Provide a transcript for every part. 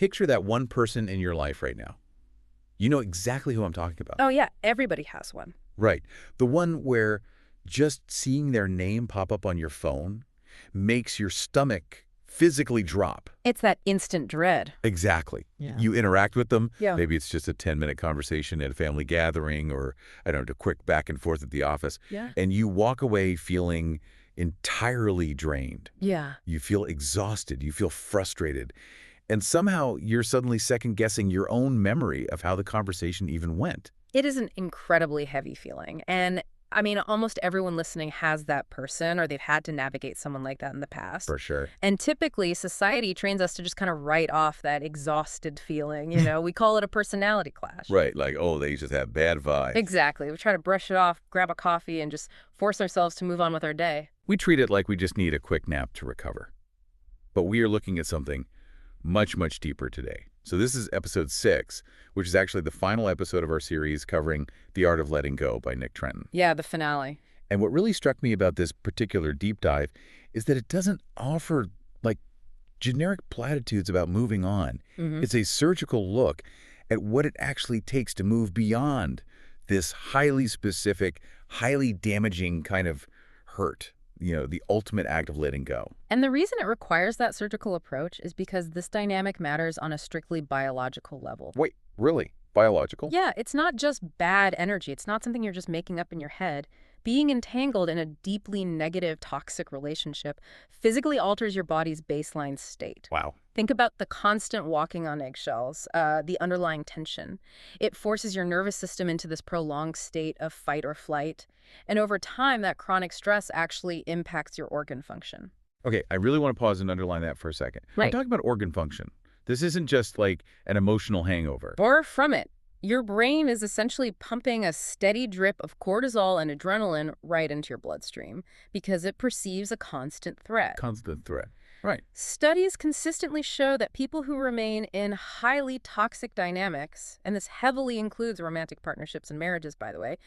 picture that one person in your life right now. You know exactly who I'm talking about. Oh, yeah. Everybody has one. Right. The one where just seeing their name pop up on your phone makes your stomach physically drop. It's that instant dread. Exactly. Yeah. You interact with them. Yeah. Maybe it's just a 10-minute conversation at a family gathering or, I don't know, a quick back and forth at the office. Yeah. And you walk away feeling entirely drained. Yeah. You feel exhausted. You feel frustrated. And somehow you're suddenly second-guessing your own memory of how the conversation even went. It is an incredibly heavy feeling. And I mean, almost everyone listening has that person, or they've had to navigate someone like that in the past. For sure. And typically, society trains us to just kind of write off that exhausted feeling. You know, we call it a personality clash. Right. Like, oh, they just have bad vibes. Exactly. We try to brush it off, grab a coffee, and just force ourselves to move on with our day. We treat it like we just need a quick nap to recover. But we are looking at something much, much deeper today. So this is episode 6, which is actually the final episode of our series covering The Art of Letting Go by Nick Trenton. Yeah, the finale. And what really struck me about this particular deep dive is that it doesn't offer, like, generic platitudes about moving on. Mm-hmm. It's a surgical look at what it actually takes to move beyond this highly specific, highly damaging kind of hurt. You know, the ultimate act of letting go. And the reason it requires that surgical approach is because this dynamic matters on a strictly biological level. Wait, really? Biological? Yeah, it's not just bad energy. It's not something you're just making up in your head. Being entangled in a deeply negative, toxic relationship physically alters your body's baseline state. Wow. Think about the constant walking on eggshells, the underlying tension. It forces your nervous system into this prolonged state of fight or flight. And over time, that chronic stress actually impacts your organ function. Okay, I really want to pause and underline that for a second. Right. I'm talking about organ function. This isn't just like an emotional hangover. Far from it. Your brain is essentially pumping a steady drip of cortisol and adrenaline right into your bloodstream because it perceives a constant threat. Constant threat. Right. Studies consistently show that people who remain in highly toxic dynamics, and this heavily includes romantic partnerships and marriages, by the way,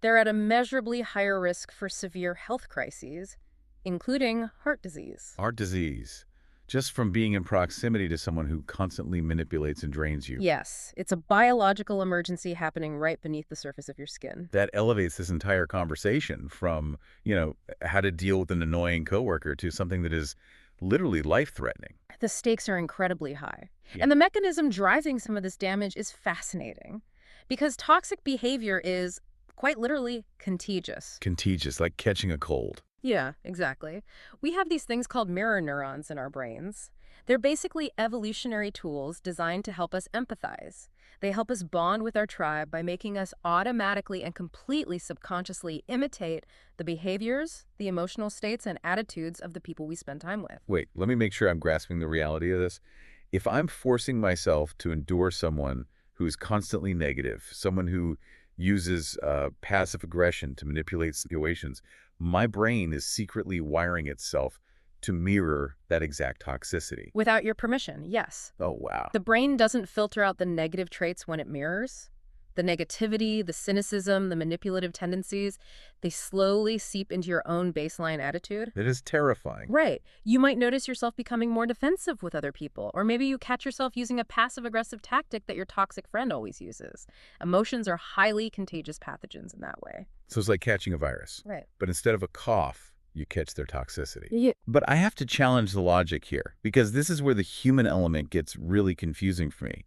they're at a measurably higher risk for severe health crises, including heart disease. Heart disease. Just from being in proximity to someone who constantly manipulates and drains you. Yes, it's a biological emergency happening right beneath the surface of your skin. That elevates this entire conversation from, you know, how to deal with an annoying coworker to something that is literally life-threatening. The stakes are incredibly high. Yeah. And the mechanism driving some of this damage is fascinating because toxic behavior is quite literally contagious. Contagious, like catching a cold. Yeah, exactly. We have these things called mirror neurons in our brains. They're basically evolutionary tools designed to help us empathize. They help us bond with our tribe by making us automatically and completely subconsciously imitate the behaviors, the emotional states, and attitudes of the people we spend time with. Wait, let me make sure I'm grasping the reality of this. If I'm forcing myself to endure someone who's constantly negative, someone who uses passive aggression to manipulate situations, my brain is secretly wiring itself to mirror that exact toxicity. Without your permission, yes. Oh, wow. The brain doesn't filter out the negative traits when it mirrors. The negativity, the cynicism, the manipulative tendencies, they slowly seep into your own baseline attitude. It is terrifying. Right. You might notice yourself becoming more defensive with other people, or maybe you catch yourself using a passive-aggressive tactic that your toxic friend always uses. Emotions are highly contagious pathogens in that way. So it's like catching a virus. Right. But instead of a cough, you catch their toxicity. Yeah. But I have to challenge the logic here, because this is where the human element gets really confusing for me.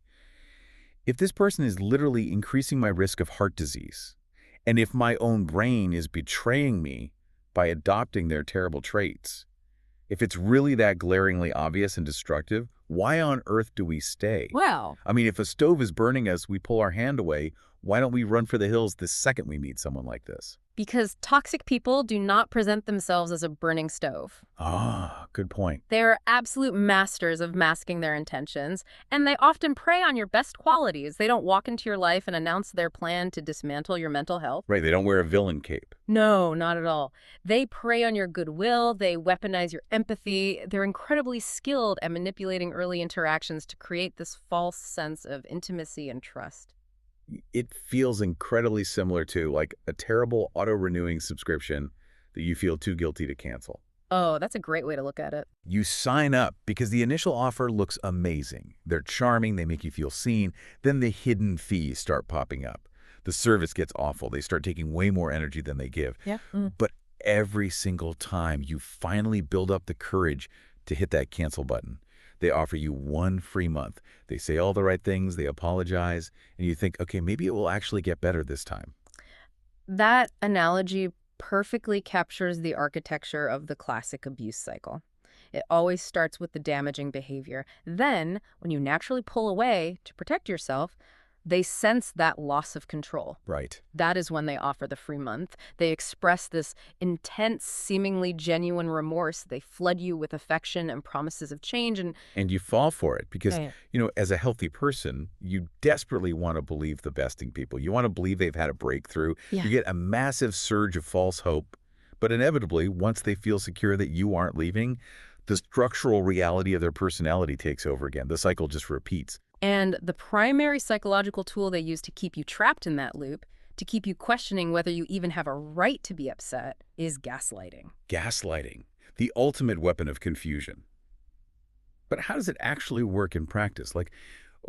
If this person is literally increasing my risk of heart disease, and if my own brain is betraying me by adopting their terrible traits, if it's really that glaringly obvious and destructive, why on earth do we stay? Well, I mean, if a stove is burning us, we pull our hand away. Why don't we run for the hills the second we meet someone like this? because toxic people do not present themselves as a burning stove. Ah, good point. They are absolute masters of masking their intentions, and they often prey on your best qualities. They don't walk into your life and announce their plan to dismantle your mental health. Right, they don't wear a villain cape. No, not at all. They prey on your goodwill, they weaponize your empathy. They're incredibly skilled at manipulating early interactions to create this false sense of intimacy and trust. It feels incredibly similar to like a terrible auto-renewing subscription that you feel too guilty to cancel. Oh, that's a great way to look at it. You sign up because the initial offer looks amazing. They're charming, they make you feel seen. Then the hidden fees start popping up. The service gets awful. They start taking way more energy than they give. Yeah. But every single time you finally build up the courage to hit that cancel button, they offer you 1 free month. They say all the right things, they apologize, and you think, okay, maybe it will actually get better this time. That analogy perfectly captures the architecture of the classic abuse cycle. It always starts with the damaging behavior. Then, when you naturally pull away to protect yourself, they sense that loss of control. Right. That is when they offer the free month. They express this intense, seemingly genuine remorse. They flood you with affection and promises of change. And And you fall for it because, yeah. as a healthy person, you desperately want to believe the best in people. You want to believe they've had a breakthrough. Yeah. You get a massive surge of false hope. But inevitably, once they feel secure that you aren't leaving, the structural reality of their personality takes over again. The cycle just repeats. And the primary psychological tool they use to keep you trapped in that loop, to keep you questioning whether you even have a right to be upset, is gaslighting. Gaslighting, the ultimate weapon of confusion. But how does it actually work in practice? Like,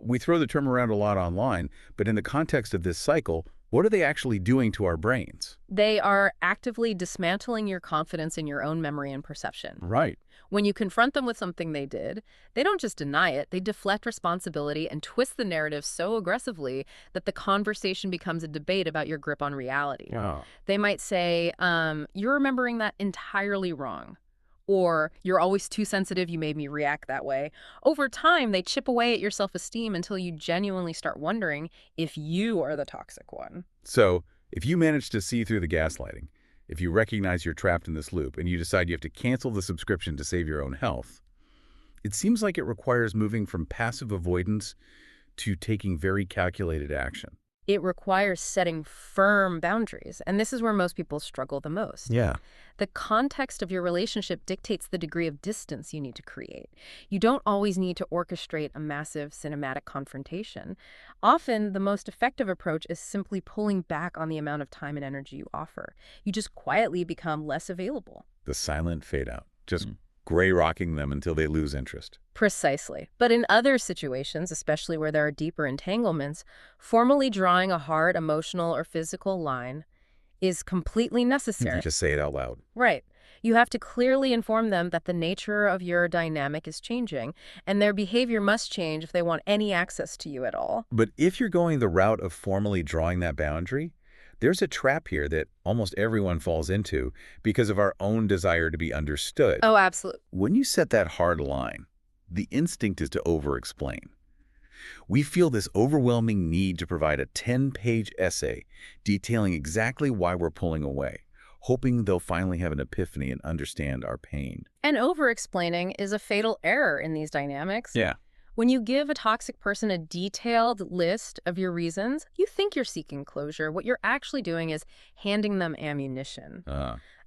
we throw the term around a lot online, but in the context of this cycle, what are they actually doing to our brains? They are actively dismantling your confidence in your own memory and perception. Right. When you confront them with something they did, they don't just deny it, they deflect responsibility and twist the narrative so aggressively that the conversation becomes a debate about your grip on reality. Oh. They might say, you're remembering that entirely wrong. Or, you're always too sensitive, you made me react that way. Over time, they chip away at your self-esteem until you genuinely start wondering if you are the toxic one. So, if you manage to see through the gaslighting, if you recognize you're trapped in this loop and you decide you have to cancel the subscription to save your own health, it seems like it requires moving from passive avoidance to taking very calculated action. It requires setting firm boundaries, and this is where most people struggle the most. Yeah. The context of your relationship dictates the degree of distance you need to create. You don't always need to orchestrate a massive cinematic confrontation. Often, the most effective approach is simply pulling back on the amount of time and energy you offer. You just quietly become less available. The silent fade out, just gray rocking them until they lose interest. Precisely. But in other situations, especially where there are deeper entanglements, formally drawing a hard emotional or physical line is completely necessary. Just say it out loud. Right. You have to clearly inform them that the nature of your dynamic is changing, and their behavior must change if they want any access to you at all. But if you're going the route of formally drawing that boundary, there's a trap here that almost everyone falls into because of our own desire to be understood. Oh, absolutely. When you set that hard line, the instinct is to over-explain. We feel this overwhelming need to provide a 10-page essay detailing exactly why we're pulling away, hoping they'll finally have an epiphany and understand our pain. And over-explaining is a fatal error in these dynamics. Yeah. When you give a toxic person a detailed list of your reasons, you think you're seeking closure. What you're actually doing is handing them ammunition.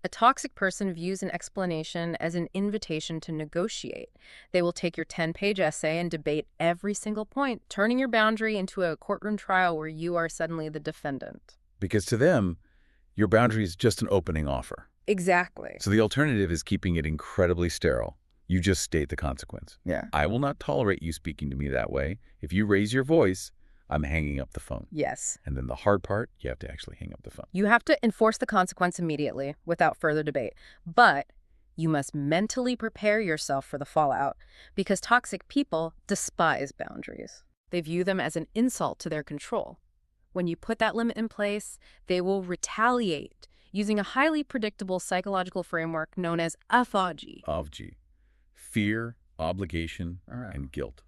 A toxic person views an explanation as an invitation to negotiate. They will take your 10-page essay and debate every single point, turning your boundary into a courtroom trial where you are suddenly the defendant. Because to them, your boundary is just an opening offer. Exactly. So the alternative is keeping it incredibly sterile. You just state the consequence. Yeah. I will not tolerate you speaking to me that way. If you raise your voice, I'm hanging up the phone. Yes. And then the hard part, you have to actually hang up the phone. You have to enforce the consequence immediately without further debate. But you must mentally prepare yourself for the fallout because toxic people despise boundaries. They view them as an insult to their control. When you put that limit in place, they will retaliate using a highly predictable psychological framework known as FOG. FOG. Fear, obligation, and guilt.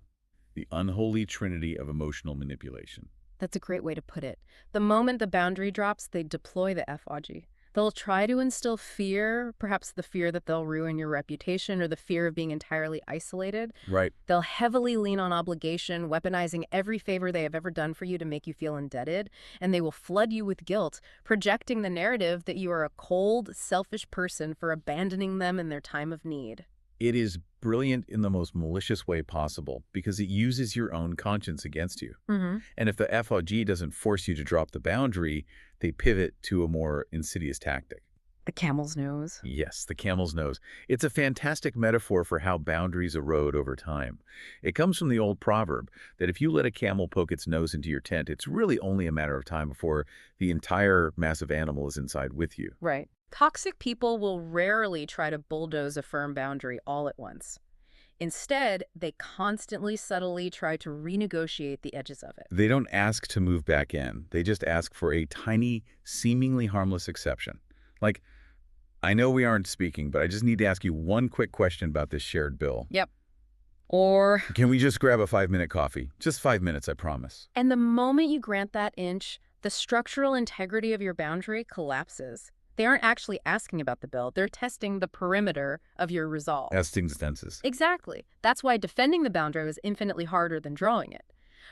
The unholy trinity of emotional manipulation. That's a great way to put it. The moment the boundary drops, they deploy the FOG. They'll try to instill fear, perhaps the fear that they'll ruin your reputation or the fear of being entirely isolated. Right. They'll heavily lean on obligation, weaponizing every favor they have ever done for you to make you feel indebted, and they will flood you with guilt, projecting the narrative that you are a cold, selfish person for abandoning them in their time of need. It is brilliant in the most malicious way possible because it uses your own conscience against you. And if the FOG doesn't force you to drop the boundary, they pivot to a more insidious tactic. The camel's nose. Yes, the camel's nose. It's a fantastic metaphor for how boundaries erode over time. It comes from the old proverb that if you let a camel poke its nose into your tent, it's really only a matter of time before the entire massive animal is inside with you. Right. Toxic people will rarely try to bulldoze a firm boundary all at once. Instead, they constantly subtly try to renegotiate the edges of it. They don't ask to move back in. They just ask for a tiny, seemingly harmless exception. Like, I know we aren't speaking, but I just need to ask you one quick question about this shared bill. Yep. Or, Can we just grab a 5-minute coffee? Just 5 minutes, I promise. and the moment you grant that inch, the structural integrity of your boundary collapses. They aren't actually asking about the bill. They're testing the perimeter of your resolve. Esting tenses. Exactly. That's why defending the boundary is infinitely harder than drawing it.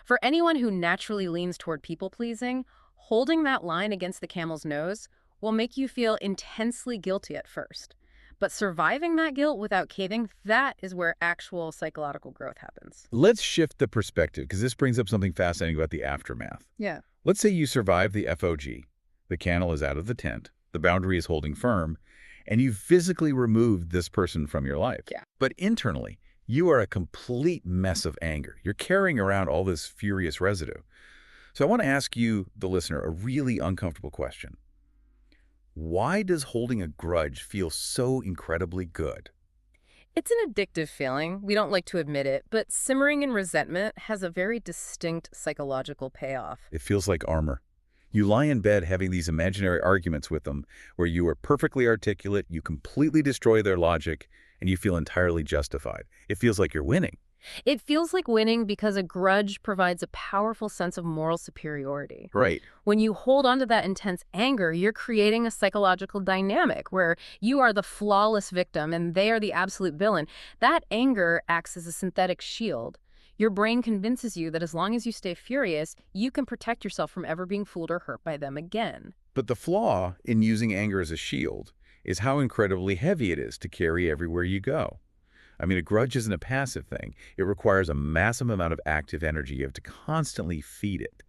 For anyone who naturally leans toward people-pleasing, holding that line against the camel's nose will make you feel intensely guilty at first. But surviving that guilt without caving, that is where actual psychological growth happens. Let's shift the perspective, because this brings up something fascinating about the aftermath. Yeah. Let's say you survive the FOG. The camel is out of the tent. The boundary is holding firm, and you've physically removed this person from your life. Yeah. But internally, you are a complete mess of anger. You're carrying around all this furious residue. So I want to ask you, the listener, a really uncomfortable question. Why does holding a grudge feel so incredibly good? It's an addictive feeling. We don't like to admit it, but simmering in resentment has a very distinct psychological payoff. It feels like armor. You lie in bed having these imaginary arguments with them where you are perfectly articulate, you completely destroy their logic, and you feel entirely justified. It feels like you're winning. It feels like winning because a grudge provides a powerful sense of moral superiority. Right. When you hold on to that intense anger, you're creating a psychological dynamic where you are the flawless victim and they are the absolute villain. That anger acts as a synthetic shield. Your brain convinces you that as long as you stay furious, you can protect yourself from ever being fooled or hurt by them again. But the flaw in using anger as a shield is how incredibly heavy it is to carry everywhere you go. I mean, a grudge isn't a passive thing. It requires a massive amount of active energy. You have to constantly feed it.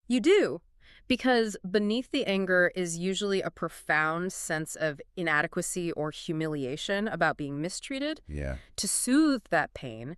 You do, because beneath the anger is usually a profound sense of inadequacy or humiliation about being mistreated. Yeah. To soothe that pain,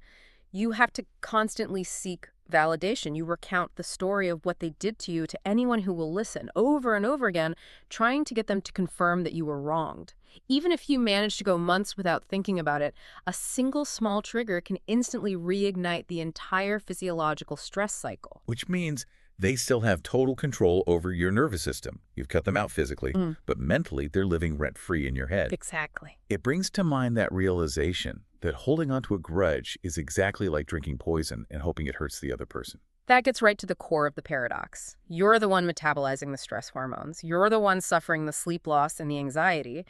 you have to constantly seek validation. You recount the story of what they did to you to anyone who will listen over and over again, trying to get them to confirm that you were wronged. Even if you manage to go months without thinking about it, a single small trigger can instantly reignite the entire physiological stress cycle. Which means they still have total control over your nervous system. You've cut them out physically, but mentally they're living rent-free in your head. Exactly. It brings to mind that realization that holding onto a grudge is exactly like drinking poison and hoping it hurts the other person. That gets right to the core of the paradox. You're the one metabolizing the stress hormones. You're the one suffering the sleep loss and the anxiety,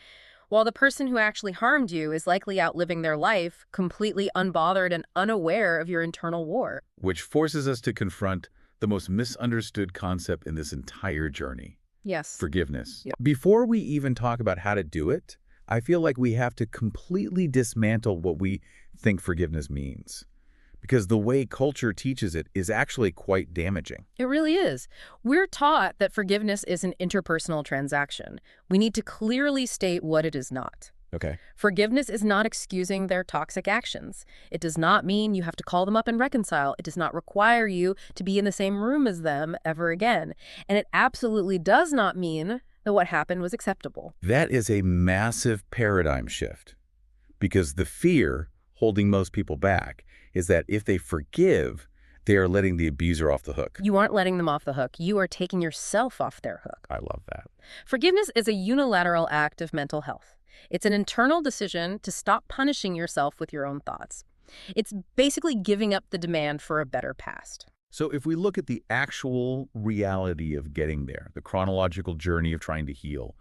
while the person who actually harmed you is likely outliving their life, completely unbothered and unaware of your internal war. Which forces us to confront the most misunderstood concept in this entire journey. Yes. Forgiveness. Yep. Before we even talk about how to do it, I feel like we have to completely dismantle what we think forgiveness means. Because the way culture teaches it is actually quite damaging. It really is. We're taught that forgiveness is an interpersonal transaction. We need to clearly state what it is not. Okay. Forgiveness is not excusing their toxic actions. It does not mean you have to call them up and reconcile. It does not require you to be in the same room as them ever again. And it absolutely does not mean that what happened was acceptable. That is a massive paradigm shift. Because the fear holding most people back is that if they forgive, they are letting the abuser off the hook. You aren't letting them off the hook. You are taking yourself off their hook. I love that. Forgiveness is a unilateral act of mental health. It's an internal decision to stop punishing yourself with your own thoughts. It's basically giving up the demand for a better past. So if we look at the actual reality of getting there, the chronological journey of trying to heal,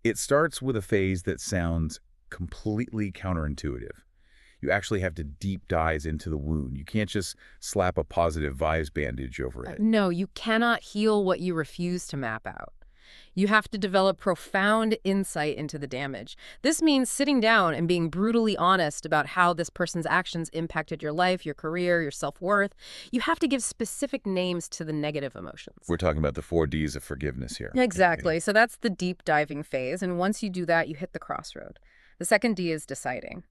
it starts with a phase that sounds completely counterintuitive. You actually have to deep dive into the wound. You can't just slap a positive vibes bandage over it. No, you cannot heal what you refuse to map out. You have to develop profound insight into the damage. This means sitting down and being brutally honest about how this person's actions impacted your life, your career, your self-worth. You have to give specific names to the negative emotions. We're talking about the 4 Ds of forgiveness here. Exactly. So that's the deep diving phase. And once you do that, you hit the crossroad. The second D is deciding.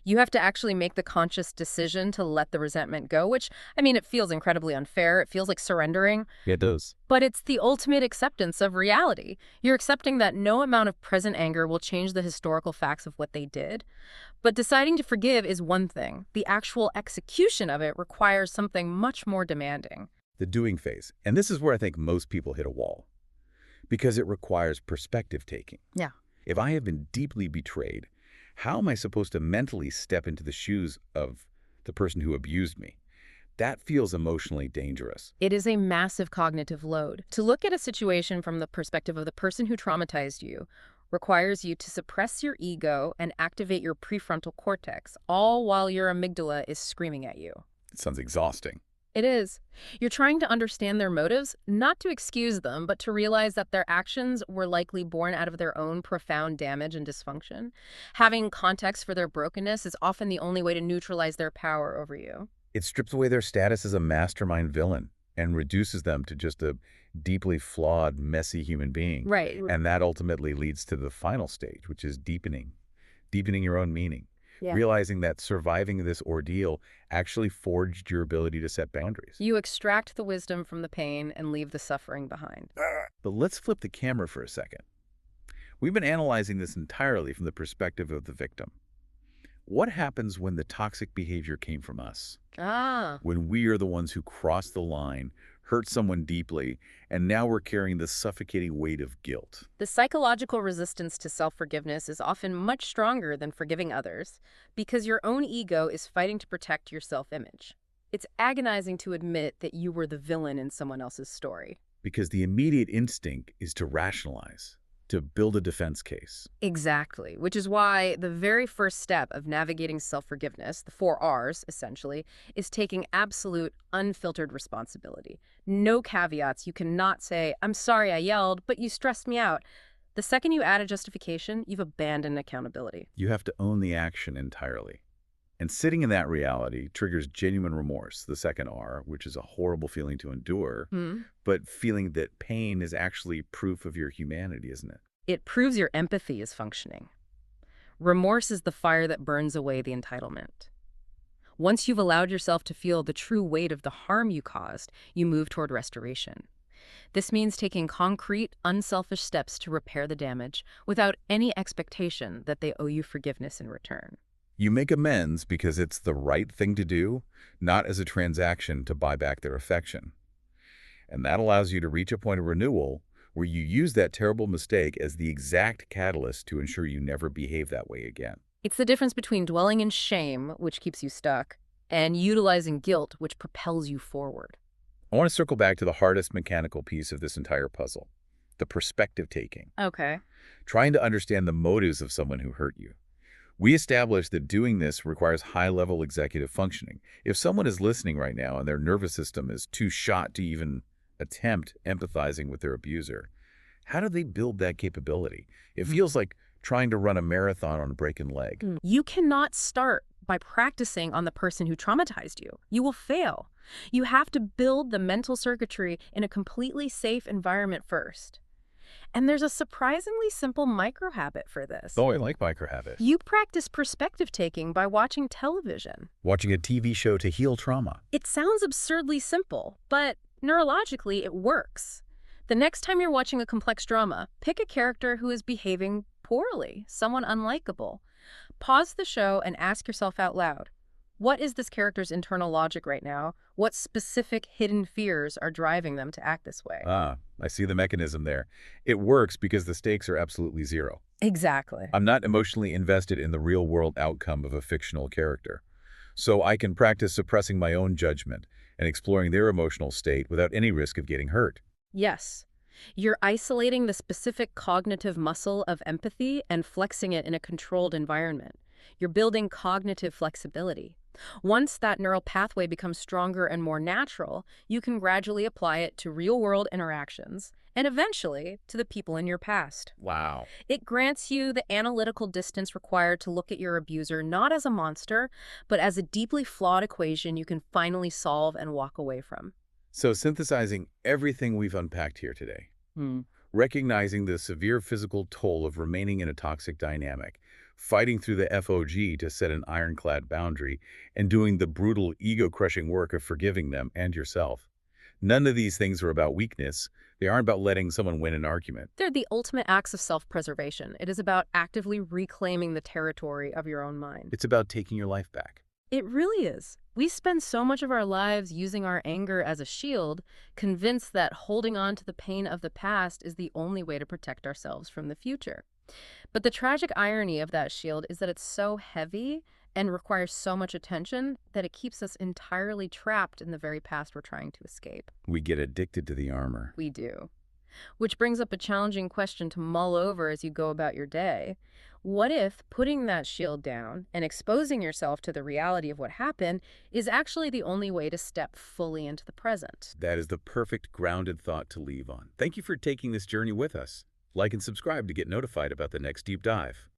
You have to actually make the conscious decision to let the resentment go, which, I mean, it feels incredibly unfair. It feels like surrendering. Yeah, it does. But it's the ultimate acceptance of reality. You're accepting that no amount of present anger will change the historical facts of what they did. But deciding to forgive is one thing. The actual execution of it requires something much more demanding. The doing phase. And this is where I think most people hit a wall, because it requires perspective taking. Yeah. If I have been deeply betrayed, how am I supposed to mentally step into the shoes of the person who abused me? That feels emotionally dangerous. It is a massive cognitive load. To look at a situation from the perspective of the person who traumatized you requires you to suppress your ego and activate your prefrontal cortex, all while your amygdala is screaming at you. It sounds exhausting. It is. You're trying to understand their motives, not to excuse them, but to realize that their actions were likely born out of their own profound damage and dysfunction. Having context for their brokenness is often the only way to neutralize their power over you. It strips away their status as a mastermind villain and reduces them to just a deeply flawed, messy human being. Right. And that ultimately leads to the final stage, which is deepening your own meaning. Yeah. Realizing that surviving this ordeal actually forged your ability to set boundaries. You extract the wisdom from the pain and leave the suffering behind. But let's flip the camera for a second. We've been analyzing this entirely from the perspective of the victim. What happens when the toxic behavior came from us? When we are the ones who crossed the line, hurt someone deeply, and now we're carrying the suffocating weight of guilt. The psychological resistance to self-forgiveness is often much stronger than forgiving others because your own ego is fighting to protect your self-image. It's agonizing to admit that you were the villain in someone else's story. Because the immediate instinct is to rationalize, to build a defense case. Exactly, which is why the very first step of navigating self-forgiveness, the 4 Rs, essentially, is taking absolute, unfiltered responsibility. No caveats. You cannot say, I'm sorry I yelled, but you stressed me out. The second you add a justification, you've abandoned accountability. You have to own the action entirely. And sitting in that reality triggers genuine remorse, the second R, which is a horrible feeling to endure, but feeling that pain is actually proof of your humanity, isn't it? It proves your empathy is functioning. Remorse is the fire that burns away the entitlement. Once you've allowed yourself to feel the true weight of the harm you caused, you move toward restoration. This means taking concrete, unselfish steps to repair the damage without any expectation that they owe you forgiveness in return. You make amends because it's the right thing to do, not as a transaction to buy back their affection. And that allows you to reach a point of renewal where you use that terrible mistake as the exact catalyst to ensure you never behave that way again. It's the difference between dwelling in shame, which keeps you stuck, and utilizing guilt, which propels you forward. I want to circle back to the hardest mechanical piece of this entire puzzle, the perspective taking. Okay. Trying to understand the motives of someone who hurt you. We established that doing this requires high-level executive functioning. If someone is listening right now and their nervous system is too shot to even attempt empathizing with their abuser, how do they build that capability? It feels like trying to run a marathon on a broken leg. You cannot start by practicing on the person who traumatized you. You will fail. You have to build the mental circuitry in a completely safe environment first. And there's a surprisingly simple micro-habit for this. Oh, I like micro-habits. You practice perspective taking by watching television. Watching a TV show to heal trauma. It sounds absurdly simple, but neurologically it works. The next time you're watching a complex drama, pick a character who is behaving poorly, someone unlikable. Pause the show and ask yourself out loud, what is this character's internal logic right now? What specific hidden fears are driving them to act this way? I see the mechanism there. It works because the stakes are absolutely zero. Exactly. I'm not emotionally invested in the real-world outcome of a fictional character. So I can practice suppressing my own judgment and exploring their emotional state without any risk of getting hurt. Yes. You're isolating the specific cognitive muscle of empathy and flexing it in a controlled environment. You're building cognitive flexibility. Once that neural pathway becomes stronger and more natural, you can gradually apply it to real-world interactions and eventually to the people in your past. Wow. It grants you the analytical distance required to look at your abuser not as a monster, but as a deeply flawed equation you can finally solve and walk away from. So synthesizing everything we've unpacked here today, Hmm. recognizing the severe physical toll of remaining in a toxic dynamic, fighting through the FOG to set an ironclad boundary, and doing the brutal ego-crushing work of forgiving them and yourself. None of these things are about weakness. They aren't about letting someone win an argument. They're the ultimate acts of self-preservation. It is about actively reclaiming the territory of your own mind. It's about taking your life back. It really is. We spend so much of our lives using our anger as a shield, convinced that holding on to the pain of the past is the only way to protect ourselves from the future. But the tragic irony of that shield is that it's so heavy and requires so much attention that it keeps us entirely trapped in the very past we're trying to escape. We get addicted to the armor. We do. Which brings up a challenging question to mull over as you go about your day. What if putting that shield down and exposing yourself to the reality of what happened is actually the only way to step fully into the present? That is the perfect grounded thought to leave on. Thank you for taking this journey with us. Like and subscribe to get notified about the next deep dive.